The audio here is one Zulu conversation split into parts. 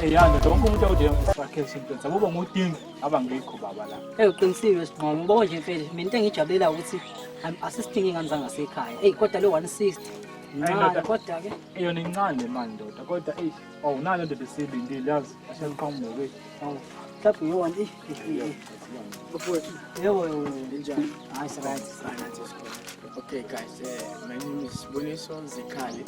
Yeah, ndoda wonke umuntu awudinga i-structure into sabuba ngudingi abangekho baba la. Uqinisile Sibonga ngibonga nje mfethu mina into engijabulela ukuthi I'm assisting ingane zangasekhaya. Kodwa le 160 ndoda kodwa ke eyona incane manje ndoda kodwa nalo nto besiyilindile yazi aseliqhamuke kwethu. mhlawumbe uyona bafowethu yebo Njani? hayi right. Okay guys, my name is Boniso Zikali,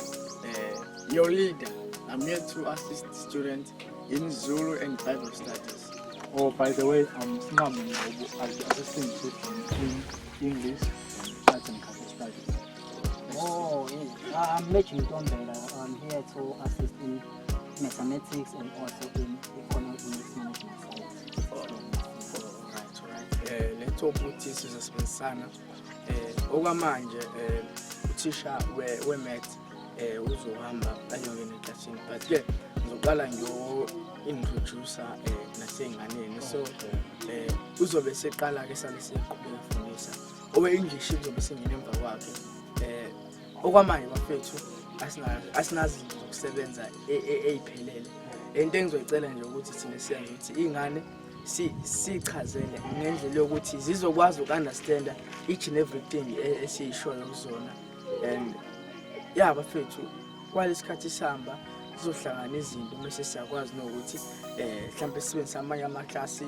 your leader. I'm here to assist students in Zulu and Bible studies. Oh, by the way, I'm Singamu. I'll be assisting students in English and Arts and Culture Studies. Oh, yeah. I'm Mechi Mtombela. I'm here to assist in mathematics and also in economics management science. Right. Let's hope ukuthi sizosebenzisana. Okwamanje uthisha we-math uzohamba ayongena eklasini, but ke ngizoqala introducer nasenganeni, so uzobe seqala ke sale siqhubeka ukufundisa owe-English uzobe sengena emva kwakhe. Okwamanje bafethu asinazi ukusebenza eyiphelele. Into engizoyicela nje ukuthi thina siyazi ukuthi ingane sichazele ngendlela yokuthi zizokwazi ukunderstanda each and everything esiyishoyo kuzona. And yeah bafethu kwalesikhathi sihamba sizohlangana izinto bese siyakwazi nokuthi mhlambe sisebenzisa amanye amaklasi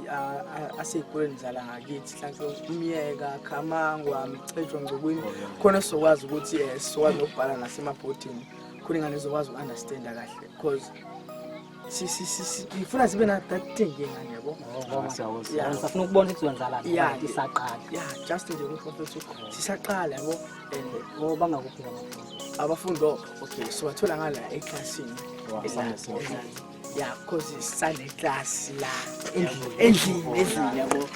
aseyikoleni zala ngakithi, mhlambe umyeka, khamangwa, mcetshwa ngcokwini, khona sizokwazi ukuthi sizokwazi ukubhala nasemabhodini khona ingane izokwazi ukunderstanda kahle because ifuna sibe na that thing ingane yabo. Sifuna ukubona ukuthi kuzenzala isaqala. Yeah, just nje ukuthi sisaqala yabo and bangakuphi abafundi okay so wathola ngala eklasini yeah because isane class la endlini yabo.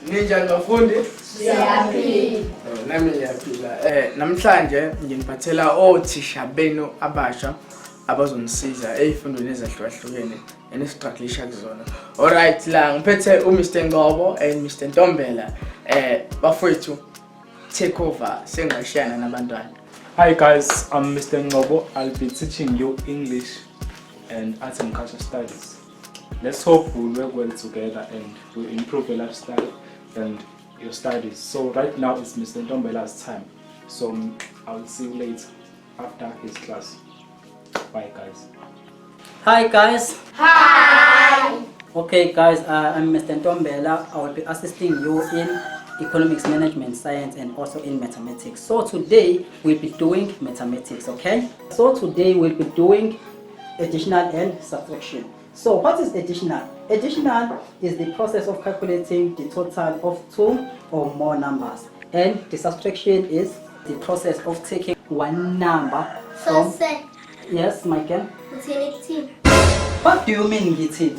Ninjani bafundi? Siyaphila. Nami ngiyaphila. Namhlanje nginiphathela othisha benu abasha abazonisiza ezifundweni ezahlukahlukene enistruglisha kuzona. Alright, la ngiphethe uMr Ngobo and Mr Ntombela. Bafowethu take over sengashiyana nabantwana. Hi guys, I'm Mr. Ngobo. I'll be teaching you English and Arts and Culture Studies. Let's hope we'll work well together and we'll improve your lifestyle and your studies. So right now it's Mr. Ntombela's time. So I'll see you later after his class. Bye guys. Hi guys. Hi. Okay guys, I'm Mr. Ntombela. I will be assisting you in economics management science and also in mathematics. So today we'll be doing mathematics, okay? So today we'll be doing additional and subtraction. So what is additional? Additional is the process of calculating the total of two or more numbers. And the subtraction is the process of taking one number from... So sir. Yes, Michael? What do you mean, Giti?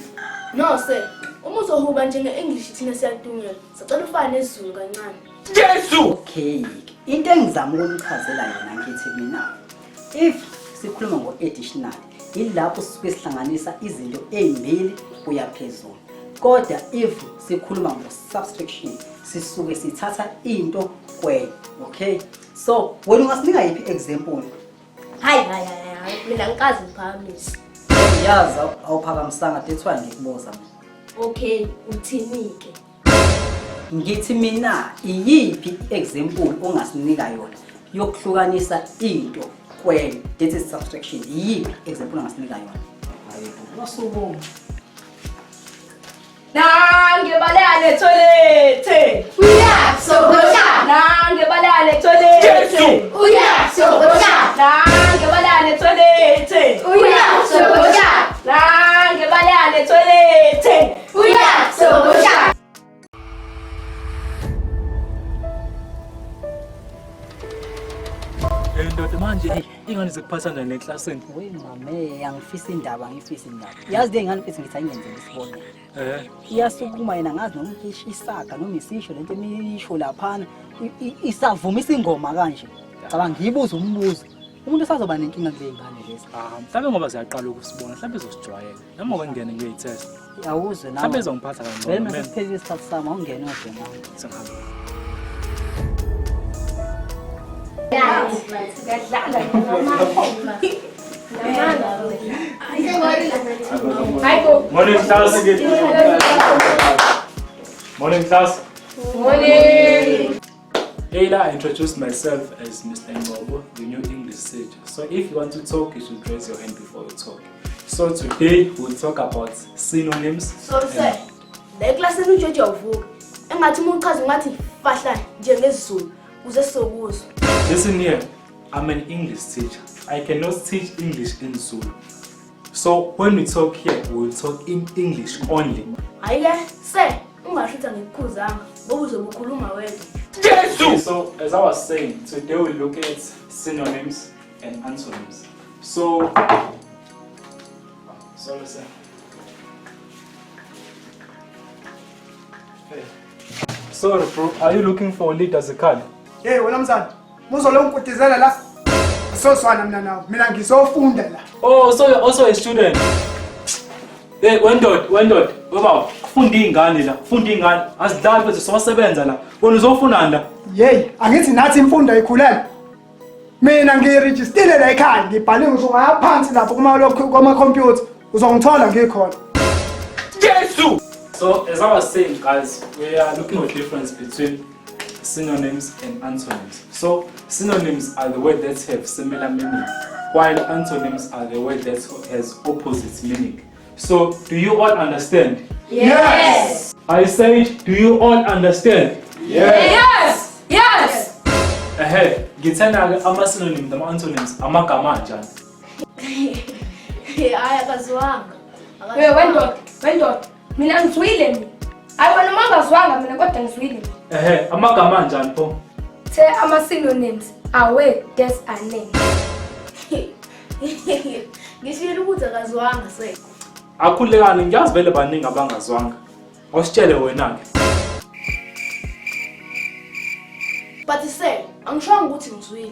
No sir. Umuzohuba njenge-English thina siyadungela. Sicela ufane nezulu kancane. Jesu! Okay. Into engizama ukuchazela yona ngithi mina. If sikhuluma ngo-additional, ilapho sisuke sihlanganisa izinto ezimbili kuya phezulu. Kodwa if sikhuluma ngo-subtraction, sisuke sithatha into kwenye. Okay? So, wena ungasinika yiphi example? Hayi mina ngikazi ngiphakamisa. Yazi awuphakamisanga that's why ngikubuza. Okay, uthini ke? Ngithi mina iyiphi example ongasinika yona yokuhlukanisa into kwenye, that is subtraction. Iyiphi example ongasinika yona? Hayibo wasubona. Nangebalane toilet. Uyasokosha. Nangebalane toilet. Uyasokosha. Nangebalane toilet. Uyasokosha. Nangebalane toilet. Uyasokosha. Ndoda manje ingane zikuphasana neklasini. We mame angifisi indaba ngifisi indaba. Yazi le ngane mfethu ngithi ayingenzele isibonelo. Iyasukuma yena ngazi noma isaka noma isisho lento emisho laphana isavuma isingoma kanje. Cabanga ngiyibuza umbuzo. Umuntu usazoba nenkinga kule ngane lezi. Mhlawumbe ngoba ziyaqala ukusibona, mhlawumbe izosijwayela. Noma ngene ngiyayitest. Awuzwe nawe. Mhlawumbe izongiphatha kangcono. Vele mase siphele isikhathi sami awungene odwa nawe. Sengihamba. Morning class. Morning class. Morning. Earlier I introduced myself as Mr. Ngobo, the new English teacher. So if you want to talk, you should raise your hand before you talk. So today we'll talk about synonyms. So sir, le class enujojo uvuka. Engathi umuchaza ngathi phahla njengezulu uze sokuzo. Listen here, I'm an English teacher. I cannot teach English in Zulu. So when we talk here, we'll talk in English only. Hayi sir, ungashutha ngikukhuzanga ngoba uzobukhuluma wedwa. Okay, so as I was saying, today we'll look at synonyms and antonyms. So, sorry sir. Hey. Sorry bro, are you looking for a lead as a card? Hey, wena mzana. Muzolo ngikutizela la. Soswana mina nawe. Mina ngizofunda la. Oh, so you're also a student? Hey, wendod, baba, funda ingane la, funda ingane. Asidlali bese sosebenza la. Wena uzofunda. Hey, angithi nathi imfundo ayikhulela. Mina ngiregister la ekhaya, ngibhale ngisho ngaphansi lapho kuma computer. Uzongithola ngikhona. Jesus! So as I was saying, guys, we are looking at the difference between synonyms and antonyms. So synonyms are the words that have similar meaning, while antonyms are the words that has opposite meaning. So do you all understand? Yes. I said, do you all understand? Yes. Yes. Ngithanda ama-synonyms nama-antonyms amagama anjani? Hayi akazwanga. Wendod. Mina ngizwile mina. Hayi wena mangazwanga mina kodwa ngizwile. Amagama anjani pho? Say ama-synonyms are words that are names. Ngishilo ukuthi akazwanga sir. Akhulekani, ngiyazi vele baningi abangazwanga. Awusitshele wena-ke. But sir, angishongo ukuthi ngizwile.